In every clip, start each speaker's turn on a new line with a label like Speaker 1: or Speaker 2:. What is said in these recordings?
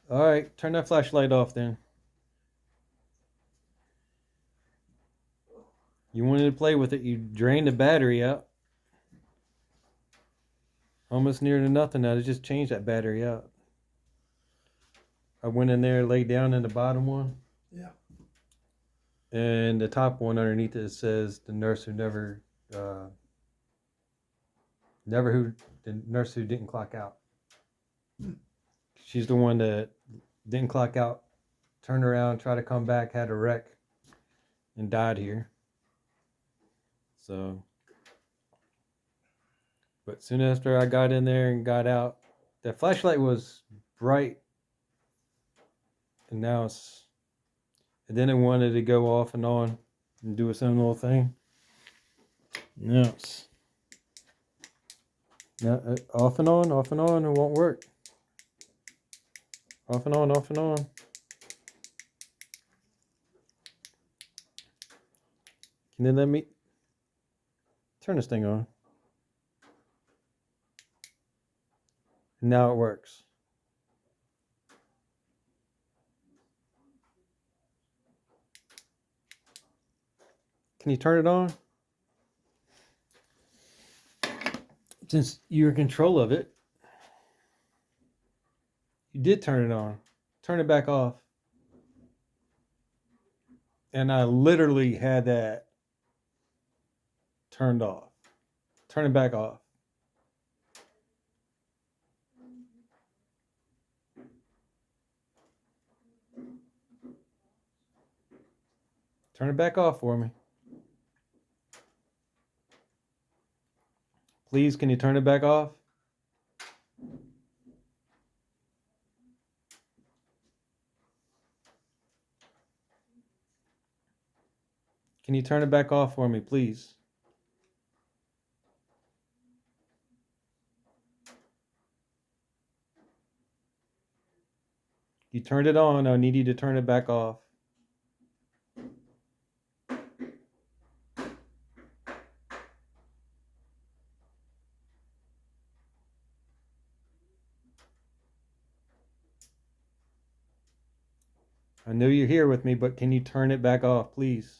Speaker 1: All right, turn that flashlight off then. You wanted to play with it. You drained the battery out. Almost near to nothing now. To just change that battery out. I went in there, laid down in the bottom one.
Speaker 2: Yeah.
Speaker 1: And the top one underneath it says the nurse who never, uh, never who the nurse who didn't clock out. She's the one that didn't clock out, turned around, tried to come back, had a wreck, and died here. So, but soon after I got in there and got out, the flashlight was bright, and now it's. And then it wanted to go off and on and do its own little thing. Now it's now, off and on. It won't work. Off and on, off and on. Can they let me turn this thing on? And now it works. Can you turn it on? Since you're in control of it, you did turn it on. Turn it back off. And I literally had that turned off. Turn it back off. Turn it back off for me. Please, can you turn it back off? Can you turn it back off for me, please? You turned it on. I need you to turn it back off. I know you're here with me, but can you turn it back off, please?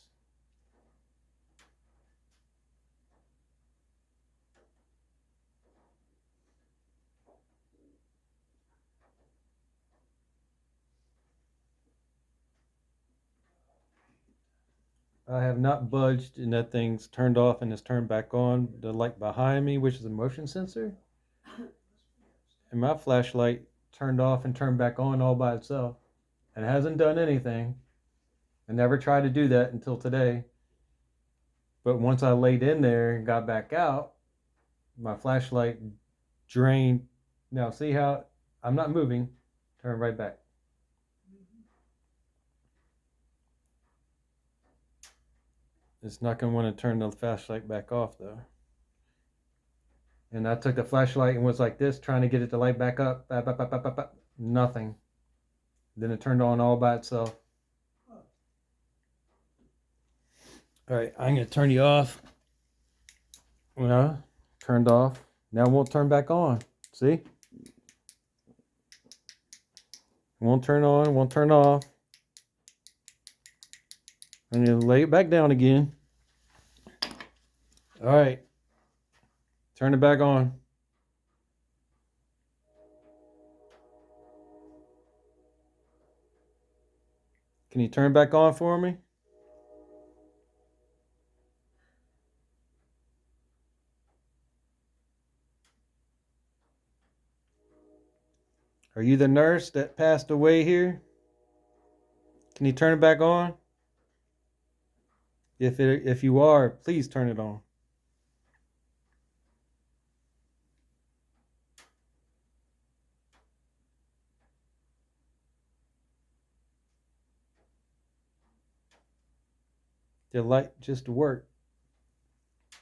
Speaker 1: I have not budged, and that thing's turned off and is turned back on. The light behind me, which is a motion sensor, and my flashlight turned off and turned back on all by itself. And it hasn't done anything. I never tried to do that until today. But once I laid in there and got back out, my flashlight drained. Now, see how I'm not moving? Turn right back. It's not going to want to turn the flashlight back off, though. And I took the flashlight and was like this, trying to get it to light back up. Nothing. Then it turned on all by itself. All right, I'm going to turn you off. Well, turned off. Now it won't turn back on. See? It won't turn on, won't turn off. I'm going to lay it back down again. All right. Turn it back on. Can you turn it back on for me? Are you the nurse that passed away here? Can you turn it back on? If you are, please turn it on. The light just worked.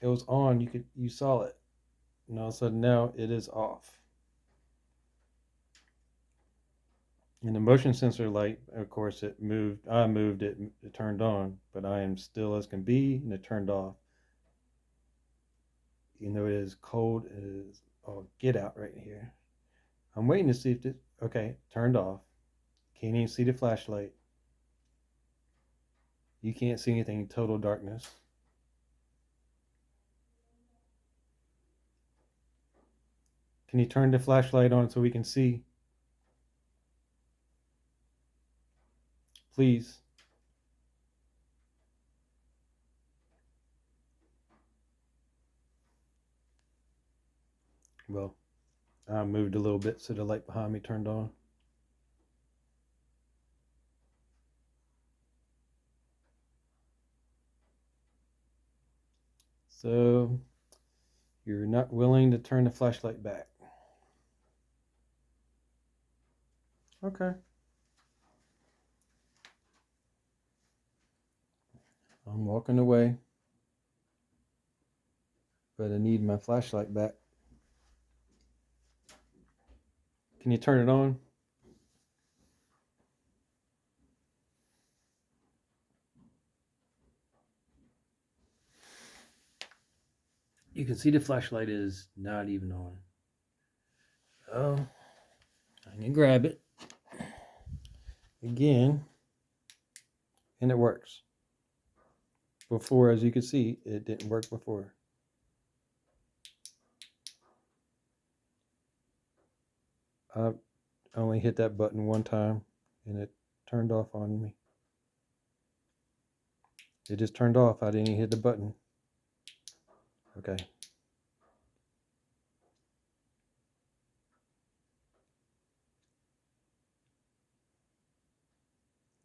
Speaker 1: It was on. You saw it. And all of a sudden now it is off. And the motion sensor light, of course, it moved. I moved it. It turned on, but I am still as can be, and it turned off. You know, it is cold. It is, oh, get out right here. I'm waiting to see if this, okay, turned off. Can't even see the flashlight. You can't see anything in total darkness. Can you turn the flashlight on so we can see? Please. Well, I moved a little bit so the light behind me turned on. So you're not willing to turn the flashlight back. Okay. I'm walking away, but I need my flashlight back. Can you turn it on? You can see the flashlight is not even on. Oh, I can grab it again, and it works. Before, as you can see, it didn't work before. I only hit that button one time, and it turned off on me. It just turned off. I didn't even hit the button. Okay.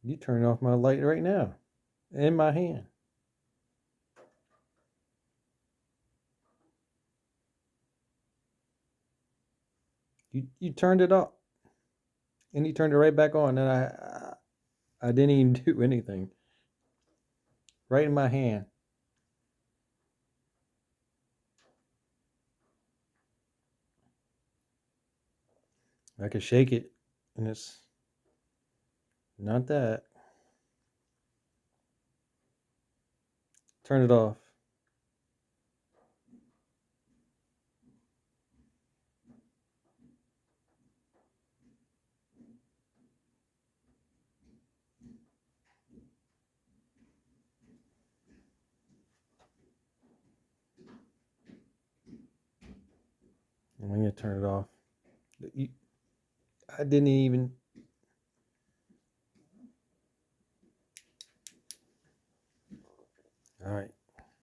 Speaker 1: You turn off my light right now, in my hand. You turned it off, and you turned it right back on, and I didn't even do anything. Right in my hand. I could shake it, and it's not that. Turn it off. I'm gonna turn it off. I didn't even. All right.